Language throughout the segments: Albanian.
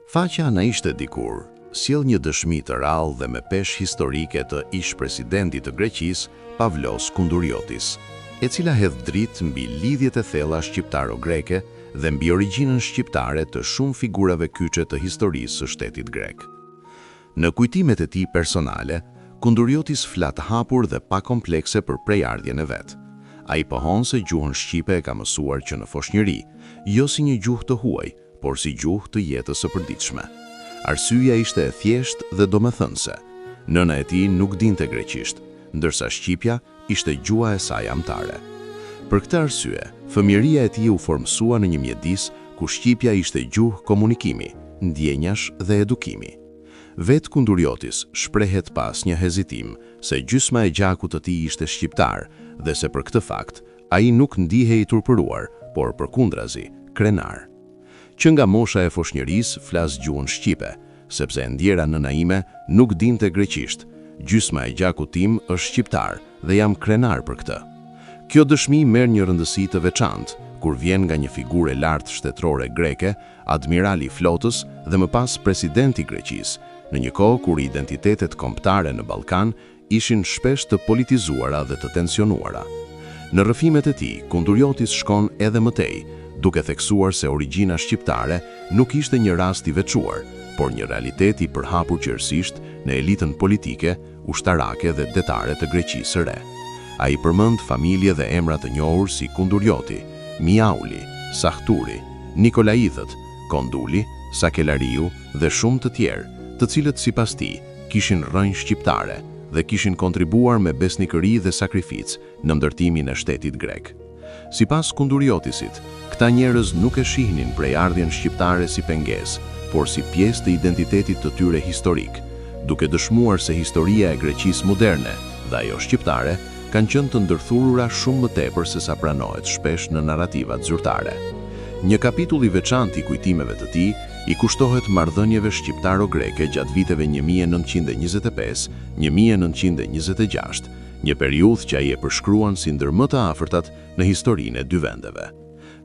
Faqja na ishte dikur sjell një dëshmi të rrallë dhe me peshë historike të ish-presidentit të Greqisë, Pavlos Kunduriotis, e cila hedh dritë mbi lidhjet e thella shqiptaro-greke dhe mbi origjinën shqiptare të shumë figurave kyçe të historisë së shtetit grek. Në kujtimet e tij personale, Kunduriotis flet hapur dhe pa komplekse për prejardhjen e vet. Ai pohon se gjuhën shqipe e ka mësuar që në foshnjëri, jo si një gjuhë të huaj, por si gjuhë të jetës së përditshme. Arsyeja ishte e thjeshtë dhe domethënëse. Nëna e tij nuk dinte greqisht, ndërsa shqipja ishte gjuha e saj amtare. Për këtë arsye, fëmijëria e tij u formsua në një mjedis ku shqipja ishte gjuhë komunikimi, ndjenjash dhe edukimi. Vetë Kunduriotis shprehet pas një hezitim se gjysma e gjakut të tij ishte shqiptar dhe se për këtë fakt ai nuk ndihej i turpëruar, por përkundrazi, krenar. Që nga mosha e foshnjërisë flas gjuhën shqipe, sepse ndjera nëna ime nuk dinte greqisht. Gjysma e gjakut tim është shqiptar dhe jam krenar për këtë. Kjo dëshmi merr një rëndësi të veçantë kur vjen nga një figurë e lartë shtetërore greke, admirali i flotës dhe më pas presidenti i Greqisë, në një kohë kur identitetet kombëtare në Ballkan ishin shpesh të politizuara dhe të tensionuara. Në rrëfimet e tij, Kunduriotis shkon edhe më tej, duke theksuar se origjina shqiptare nuk ishte një rast i veçuar, por një realitet i përhapur qërësisht në elitën politike, ushtarake dhe detare të Greqisë së re. Ai përmend familje dhe emra të njohur si Kundurioti, Miauli, Sahturi, Nikolaidhët, Konduli, Sakelariu dhe shumë të tjerë, të cilët sipas tij kishin rrënjë shqiptare dhe kishin kontribuar me besnikëri dhe sakrificë në ndërtimin e shtetit grek. Sipas Kunduriotisit, këta njerëz nuk e shihnin prejardhjen shqiptare si pengesë, por si pjesë të identitetit të tyre historik, duke dëshmuar se historia e Greqisë moderne dhe ajo shqiptare kanë qenë të ndërthurura shumë më tepër se sa pranohet shpesh në narrativat zyrtare. Një kapitull i veçantë i kujtimeve të tij i kushtohet marrëdhënieve shqiptaro-greke gjatë viteve 1925-1926, një periudhë që ai e përshkruan si ndër më të afërtat në historinë e dy vendeve.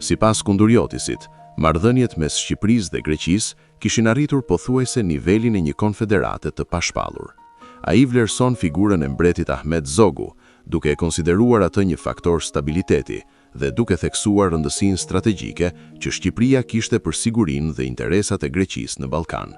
Sipas Kunduriotisit, marrëdhëniet mes Shqipërisë dhe Greqisë kishin arritur pothuajse nivelin e një konfederate të pashpallur. Ai vlerëson figurën e mbretit Ahmet Zogu, duke e konsideruar atë një faktor stabiliteti dhe duke theksuar rëndësinë strategjike që Shqipëria kishte për sigurinë dhe interesat e Greqisë në Ballkan.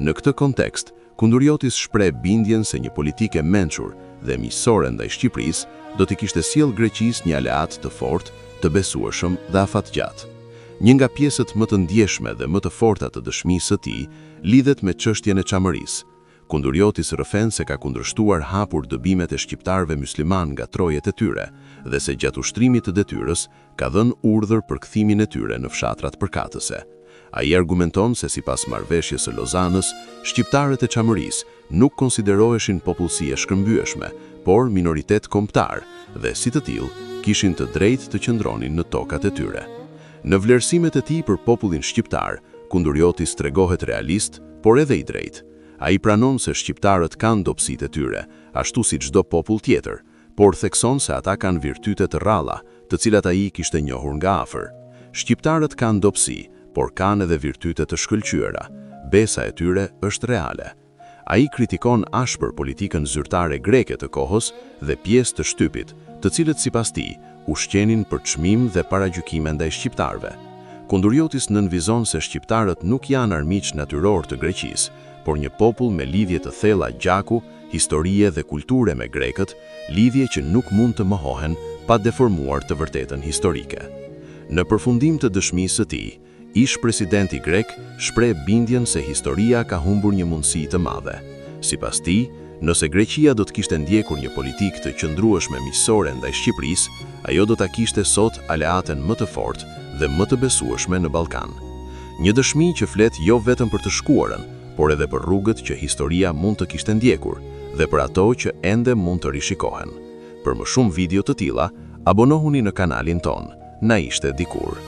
Në këtë kontekst, Kunduriotis shpreh bindjen se një politikë e mençur dhe miqësore ndaj Shqipërisë do t'i kishte sjellë Greqisë një aleat të fortë, të besueshëm dhe afatgjatë. Një nga pjesët më të ndjeshme dhe më të forta të dëshmisë së tij lidhet me çështjen e çamërisë. Kunduriotis rrëfen se ka kundërshtuar hapur dëbimet e shqiptarëve mysliman nga trojet e tyre dhe se gjatë ushtrimit të detyrës ka dhënë urdhër për kthimin e tyre në fshatrat përkatëse. Ai argumenton se sipas marrëveshjes së Lozanës, shqiptarët e çamërisë nuk konsideroheshin popullsi e shkëmbyeshme, por minoritet kombëtar dhe si të tillë kishin të drejtë të qëndronin në tokat e tyre. Në vlerësimet e tij për popullin shqiptar, Kunduriotis tregohet realist, por edhe i drejtë. Ai pranon se shqiptarët kanë dobësitë e tyre, ashtu si çdo popull tjetër, por thekson se ata kanë virtyte të rralla, të cilat ai kishte njohur nga afër. Shqiptarët kanë dobësi, por kanë edhe virtyte të shkëlqyera. Besa e tyre është reale. Ai kritikon ashpër politikën zyrtare greke të kohës dhe pjesë të shtypit, të cilët sipas tij ushqenin për çmim dhe paragjykime ndaj shqiptarëve. Kunduriotis nënvizon se shqiptarët nuk janë armiq natyror të Greqisë, por një popull me lidhje të thella gjaku, historie dhe kulture me grekët, lidhje që nuk mund të mohohen pa deformuar të vërtetën historike. Në përfundim të dëshmisë së tij, ish-presidenti grek shpreh bindjen se historia ka humbur një mundësi të madhe. Sipas tij, nëse Greqia do të kishte ndjekur një politikë të qëndrueshme miqësore ndaj Shqipërisë, ajo do ta kishte sot aleaten më të fortë dhe më të besueshme në Ballkan. Një dëshmi që flet jo vetëm për të shkuarën, por edhe për rrugët që historia mund të kishte ndjekur dhe për ato që ende mund të rishikohen. Për më shumë video të tilla, abonohuni në kanalin ton. Na ishte dikur.